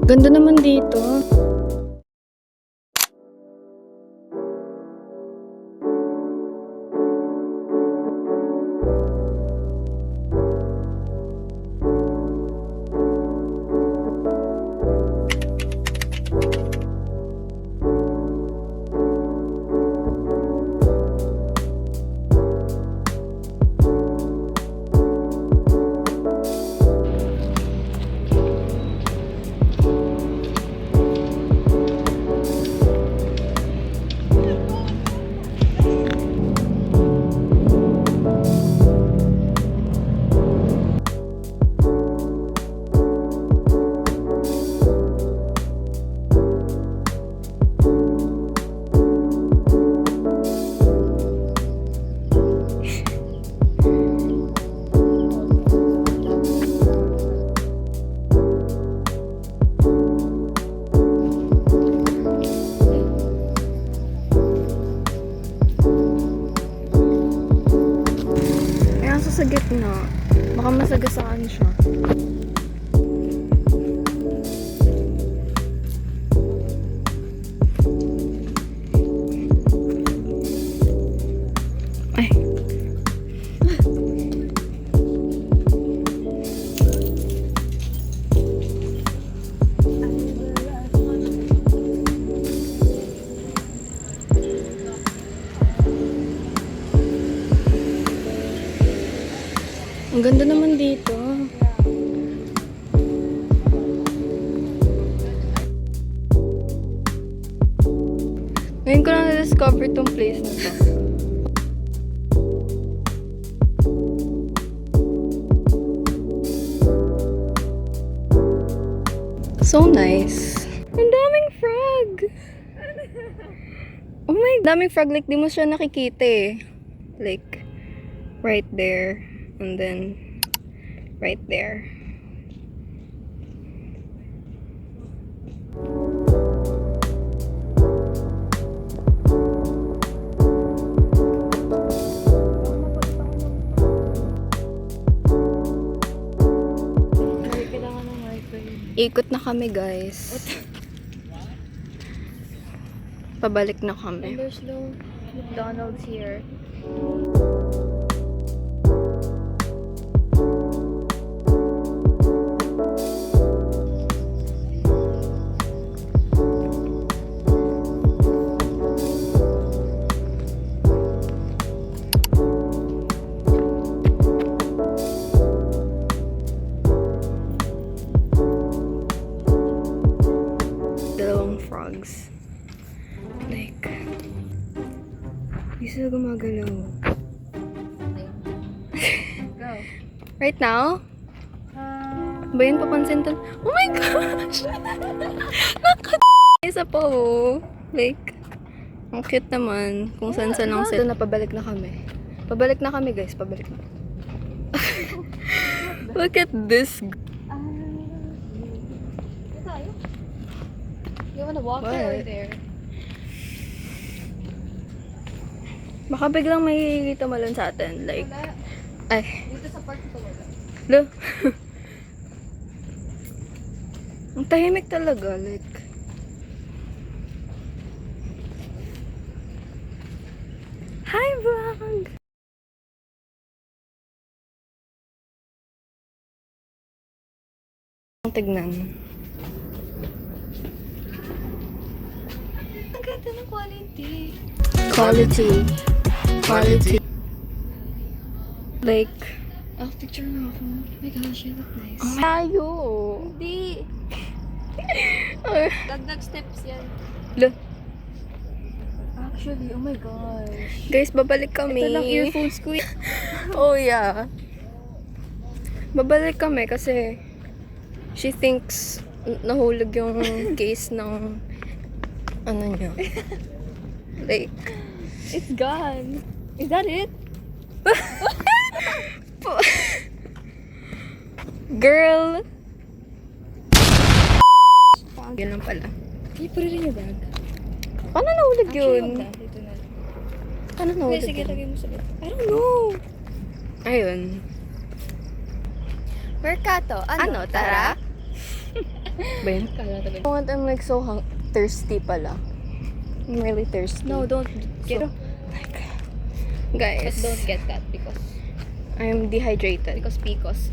Ganda naman dito. Sa gitna, baka masagasaan siya. Ay. Ang ganda naman dito. Ngayon ko lang na-discover tong place na to. So nice. Ang daming frog! Oh my, daming frog. Like, di mo siya nakikita eh. Like, right there. And then, right there. Ikot na kami, guys. Pabalik na kami. And there's no McDonald's here. Dalawang frogs. Like, hindi sila gumagalaw. Go. Right now? Ba yun papansin to? Oh my gosh! Isa pa oh. Like, ang cute naman. Kung saan lang sila. Na pabalik na kami. Pabalik na kami, guys. Pabalik na. Look at this. You wanna walk What? there or there? Baka biglang may tumalon sa atin. Like, Wala. ay. Dito sa park ito wala. Lo. Ang tahimik talaga. Like, hi vlog! Ang tignan. Ang ganda ng quality. Quality. Like, Oh, picture mo ako. Oh my gosh, you look nice. tayo. Hindi. Dagdag steps yan. Lo. Actually, oh my gosh. Guys, babalik kami. Ito lang earphones ko. Oh yeah. Babalik kami kasi she thinks nahulog yung case ng ano niya. Like, It's gone. Is that it? girl. Yun lang pala. Can you put it in your bag? Paano nahulog yun? Actually, wag na. Dito na lang. Paano Okay, nahulog sige, yun? lagay mo sa bag. I don't know. Ayun. Mercato. Ano, tara? Ba yun? Kala talaga. What, I'm like so thirsty pala. I'm really thirsty. No, don't get. So, guys, But don't get that because I'm dehydrated. Picos.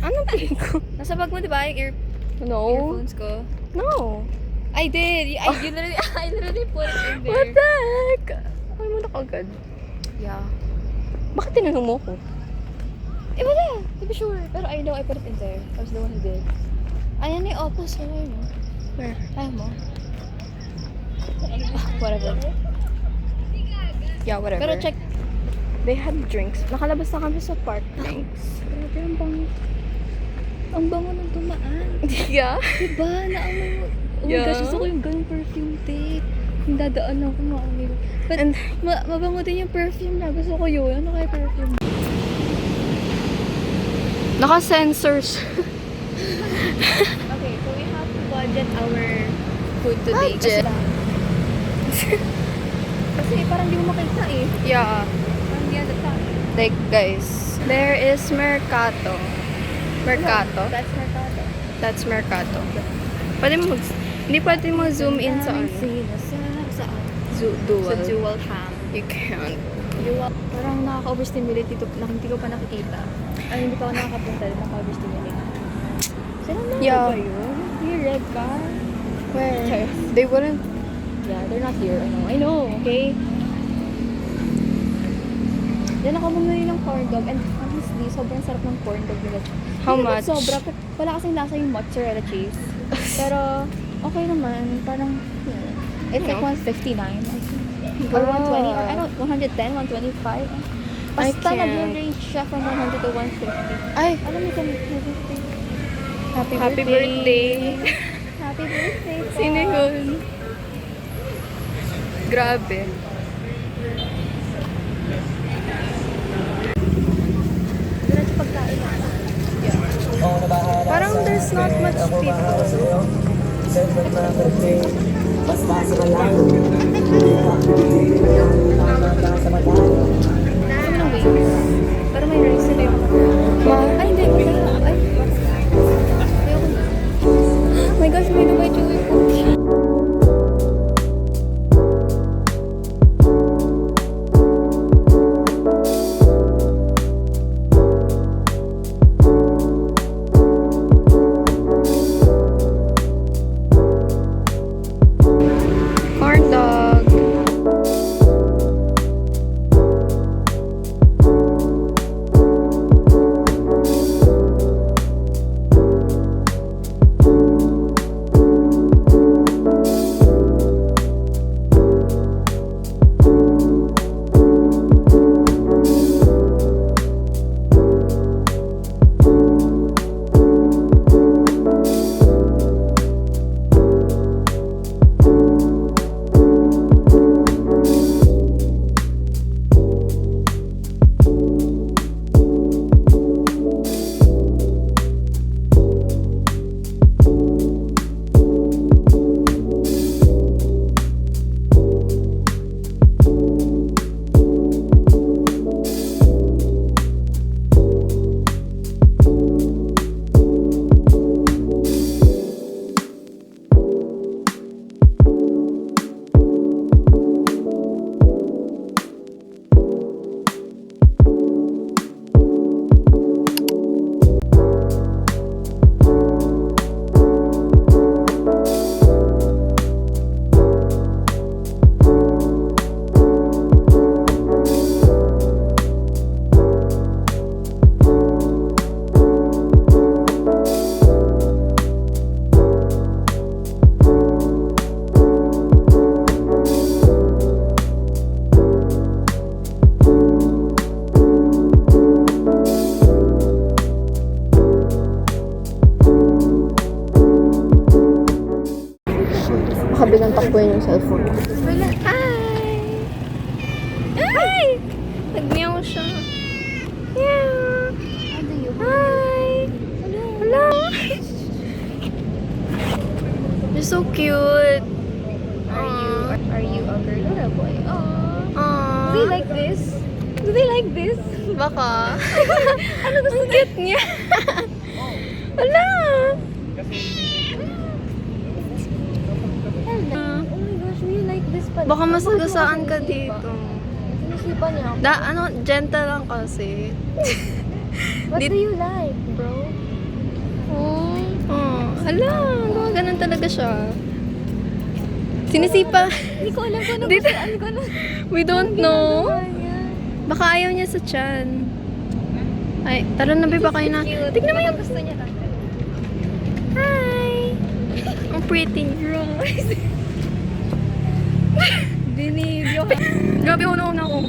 Ano piko? Nasa bag mo, di ba? Yung No. earphones ko. No. I did. I literally put it in there. What the heck? Ano mo na kagad? Yeah. Bakit tinanong mo ko? Eh, wala. To be sure. Pero I know I put it in there. I was the one who did. Ayan yung opos. Ano mo? Where? Ayaw mo. Whatever. Yeah, whatever. Pero check. They had drinks. Nakalabas na kami sa park drinks. Grabe, ang bango. Ang bango ng dumaan. Yeah. Diba? Naamoy mo. Oh my Yeah. gosh, gusto ko yung ganung perfume tape. Yung dadaan ako, maamoy ko. But, And mabango din yung perfume na. Gusto ko yun. Ano kaya perfume? naka-sensors. Okay, so we have to budget our food today. Budget? Kasi parang di mo makita eh. Yeah. Parang di halata. Like, guys, there is Mercato. Mercato? That's Mercado. That's Mercato. Pwede mo hindi pwede mo zoom in sa ano. Saan? Dual. Sa dual cam. You can't. Dual. Parang nakaka-overstimulate dito na hindi ko pa nakikita. Ay, hindi pa ako nakakapunta. Nakaka-overstimulate. Sila na Yeah. ba yun? Yung red car? Where? Sure. They wouldn't. Yeah, they're not here. I know, okay? Then ako bumili ng corn dog and honestly, sobrang sarap ng corn dog nila. How Hindi naman much? Sobra. Wala kasing lasa yung mozzarella cheese. Pero, okay naman. Parang, it's like No. 159, I think. Or 120, or I don't, 110, 125. Basta can't. nag-range siya from 100 to 150. Ay, Alam mo kung Happy happy birthday. Happy birthday po. Sino yun? Grabe. Diretso pagkain na. Parang there's not much people. Gusto mo ng wings? Pero may rice sila yung Ay, hindi. Wala. Ay, ayoko na. Oh my gosh, may lumay chewy food. Corn dog. Kabilang takbuhin yung cellphone. Wala. Hi! Hi! Nag-meow siya. Yeah! How do you? Hi! Hello. Hello! You're so cute. Are you a girl or a boy? Aww. Aww. Do they like this? Do they like this? Baka. Ano gusto cute niya? Wala! Oh my gosh, we like this pa. Baka mas nagasaan ka dito. Sinisipa niya ako. Gentle lang kasi. What do you like, bro? Oh. Oh, hala, ganun talaga siya. Sinisipa. Hindi ko alam kung ano Dito. gusto. Ano ko na. We don't know. Ginagawa niya. Baka ayaw niya sa tiyan. Ay, tara na ba kayo na? Cute. Tignan mo yung... Gusto niya lang. Hi! Ang pretty girl. Dinibyo ka. Grabe, una-una ako.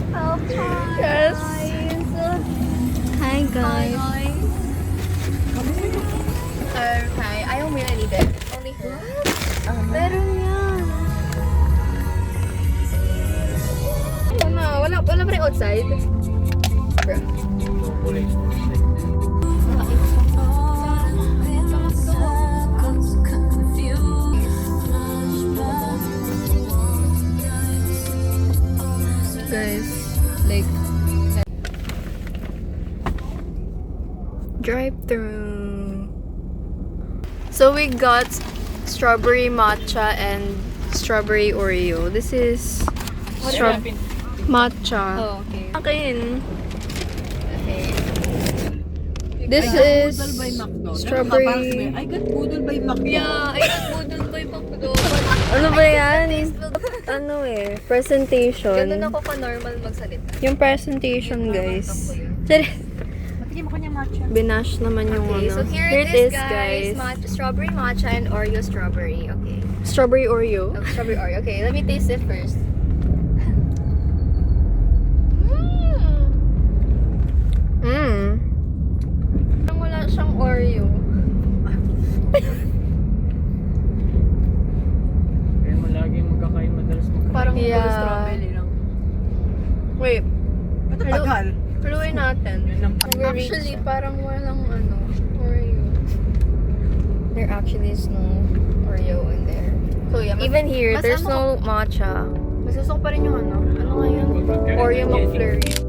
Oh, hi. Yes. Hi, guys. Okay, I don't really need it. Only her. Meron yan. Wala pa rin outside. Bro. Guys, like... Drive-thru. So we got strawberry matcha and strawberry Oreo. This is matcha. Oh, okay. Akin. Okay. This is strawberry. I got Boodle by Macdo. Yeah, I got budol by Pagdo. Ano ba yan? Ano presentation. Ganun ako ka-normal magsalita. Yung presentation, guys. Matigyan mo kanya matcha. Binash naman yung Okay, ano. so here it is, guys. Strawberry matcha and Oreo strawberry. Okay. Strawberry Oreo. Oh, strawberry Oreo. Okay, let me taste it first. Parang wala siyang Oreo. Kaya mo lagi magkakain madalas magkakain. Parang Yeah. strawberry lang. Wait, Ba't ang tagal? haluin natin. Yun lang. Actually, parang walang Oreo. There actually is no Oreo in there. So yeah, Even here, mas there's ano no matcha. mas gusto ko pa rin yung ano nga yun? Oreo McFlurry.